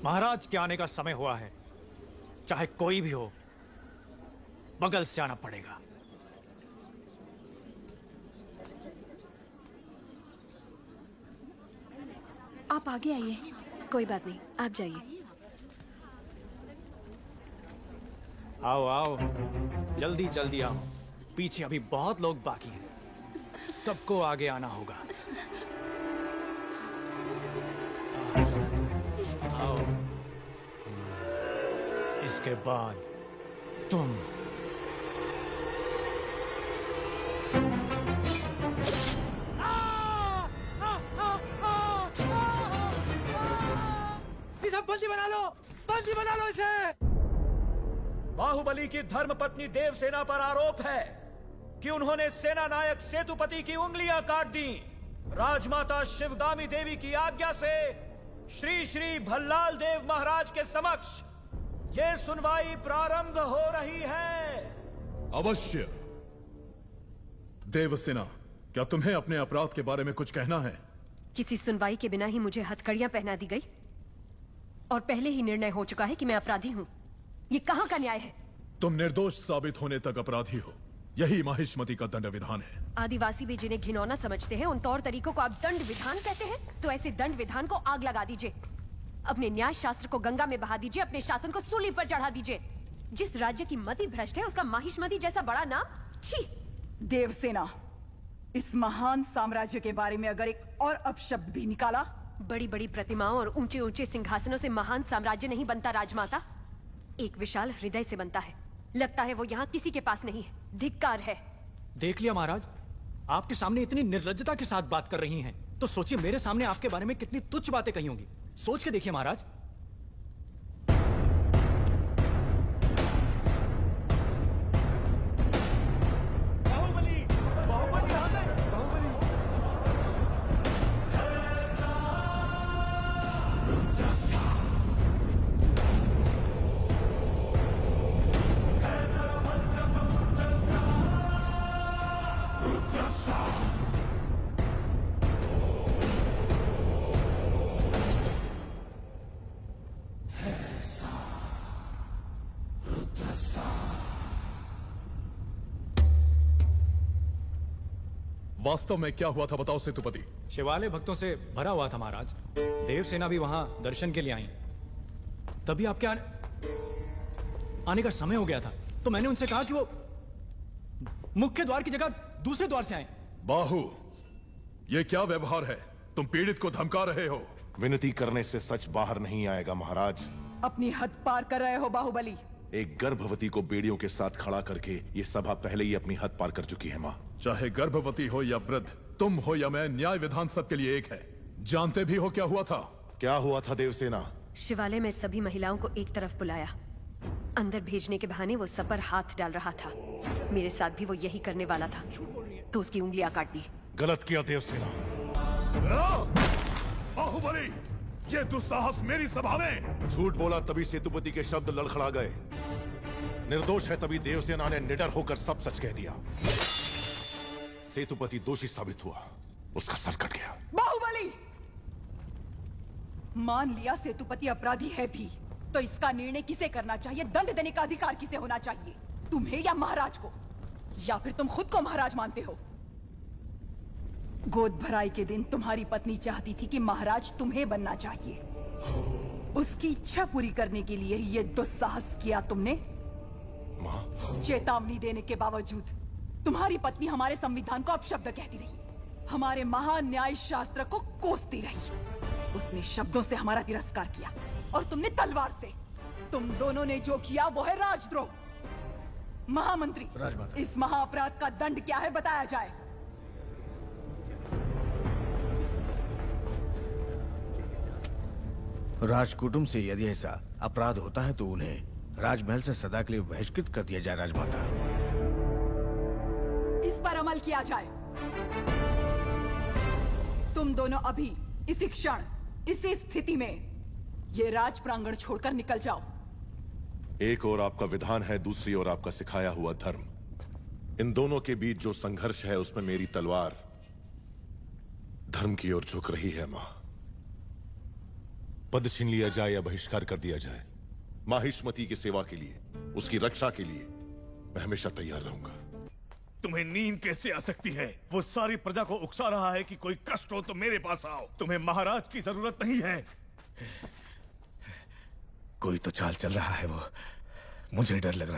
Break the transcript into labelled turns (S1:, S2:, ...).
S1: महाराज के आने का समय हुआ है। चाहे कोई भी हो, बगल से आना पड़ेगा।
S2: आप आगे आइए।
S3: कोई बात नहीं, आप जाइए।
S1: आओ आओ, जल्दी जल्दी आओ। पीछे अभी बहुत लोग बाकी हैं। सबको आगे आना होगा। आओ। इसके बाद तुम।
S4: इसे बंदी बना लो, बंदी बना लो इसे।
S5: बाहुबली की धर्मपत्नी देवसेना पर आरोप है कि उन्होंने सेना नायक सेतुपति की उंगलियां काट दी। राजमाता शिवगामी देवी की आज्ञा से श्री श्री भल्लाल देव महाराज के समक्ष ये सुनवाई प्रारंभ हो रही है।
S6: अवश्य। देवसेना, क्या तुम्हें अपने अपराध के बारे में कुछ कहना है?
S3: किसी सुनवाई के बिना ही मुझे हथकड़ियां पहना दी गई और पहले ही निर्णय हो चुका है कि मैं अपराधी हूं। ये कहां का न्याय है?
S6: तुम निर्दोष साबित होने तक अपराधी हो, यही माहिष्मति का दंड विधान है।
S3: आदिवासी भी जिन्हें घिनौना समझते हैं, उन तौर तरीकों को आप दंड विधान कहते हैं? तो ऐसे दंड विधान को आग लगा दीजिए। अपने न्याय शास्त्र को गंगा में बहा दीजिए, अपने शासन को सूली पर चढ़ा दीजिए। जिस राज्य की मति भ्रष्ट है, उसका माहिष्मति जैसा बड़ा नाम? छी!
S2: देवसेना, इस महान साम्राज्य के बारे में अगर एक और अपशब्द भी निकाला।
S3: बड़ी बड़ी प्रतिमाओं और ऊंचे ऊंचे सिंहासनों से महान साम्राज्य नहीं बनता राजमाता, एक विशाल हृदय से बनता है। लगता है वो यहाँ किसी के पास नहीं है। धिक्कार है।
S1: देख लिया महाराज, आपके सामने इतनी निर्लज्जता के साथ बात कर रही हैं, तो सोचिए मेरे सामने आपके बारे में कितनी तुच्छ बातें कही होंगी। सोच के देखिए महाराज।
S4: बाहुबली, बाहुबली आ गए, बाहुबली।
S6: वास्तव में क्या हुआ था बताओ सेतुपति।
S1: शिवालय भक्तों से भरा हुआ था महाराज। देवसेना भी वहां दर्शन के लिए आई। तभी आपके आने का समय हो गया था, तो मैंने उनसे कहा कि वो मुख्य द्वार की जगह दूसरे द्वार से आए।
S6: बाहु, ये क्या व्यवहार है? तुम पीड़ित को धमका रहे हो।
S7: विनती करने से सच बाहर नहीं आएगा महाराज।
S2: अपनी हद पार कर रहे हो बाहुबली।
S7: एक गर्भवती को बेड़ियों के साथ खड़ा करके ये सभा पहले ही अपनी हद पार कर चुकी है माँ।
S6: चाहे गर्भवती हो या वृद्ध, तुम हो या मैं, न्याय विधान सबके लिए एक है। जानते भी हो क्या हुआ था?
S7: क्या हुआ था देवसेना?
S3: शिवालय में सभी महिलाओं को एक तरफ बुलाया। अंदर भेजने के बहाने वो सब पर हाथ डाल रहा था। मेरे साथ भी वो यही करने वाला था, तो उसकी उंगलियां काट दी।
S7: गलत किया देवसेना।
S6: बाहुबली, ये दुस्साहस मेरी सभा में।
S7: झूठ बोला तभी सेतुपति के शब्द लड़खड़ा गए। निर्दोष है तभी देवसेना ने निडर होकर सब सच कह दिया। सेतुपति दोषी साबित हुआ, उसका सर कट गया।
S2: बाहुबली, मान लिया सेतुपति अपराधी है भी, तो इसका निर्णय किसे करना चाहिए? दंड देने का अधिकार किसे होना चाहिए? तुम्हें या महाराज को? या फिर तुम खुद को महाराज मानते हो? गोद भराई के दिन तुम्हारी पत्नी चाहती थी कि महाराज तुम्हें बनना चाहिए। उसकी इच्छा पूरी करने के लिए ये दुस्साहस किया तुमने।
S7: माँ,
S2: चेतावनी देने के बावजूद तुम्हारी पत्नी हमारे संविधान को अपशब्द कहती रही, हमारे महान न्याय शास्त्र को कोसती रही। उसने शब्दों से हमारा तिरस्कार किया और तुमने तलवार से। तुम दोनों ने जो किया वो है राजद्रोह। महामंत्री, इस महाअपराध का दंड क्या है बताया जाए।
S8: राजकुटुंब से यदि ऐसा अपराध होता है तो उन्हें राजमहल से सदा के लिए बहिष्कृत कर दिया जाए। राजमाता,
S2: इस पर अमल किया जाए। तुम दोनों अभी इसी क्षण इसी स्थिति में ये राज प्रांगण छोड़कर निकल जाओ।
S7: एक और आपका विधान है, दूसरी ओर आपका सिखाया हुआ धर्म। इन दोनों के बीच जो संघर्ष है उसमें मेरी तलवार धर्म की ओर झुक रही है मां। पद छीन लिया जाए या बहिष्कार कर दिया जाए, माहिष्मती की सेवा के लिए, उसकी रक्षा के लिए मैं हमेशा तैयार रहूंगा।
S9: तुम्हें नींद कैसे आ सकती है? वो सारी प्रजा को उकसा रहा है कि कोई कष्ट हो तो मेरे पास आओ। तुम्हें महाराज की जरूरत नहीं है। कोई तो चाल चल रहा है, वो मुझे डर लग रहा है।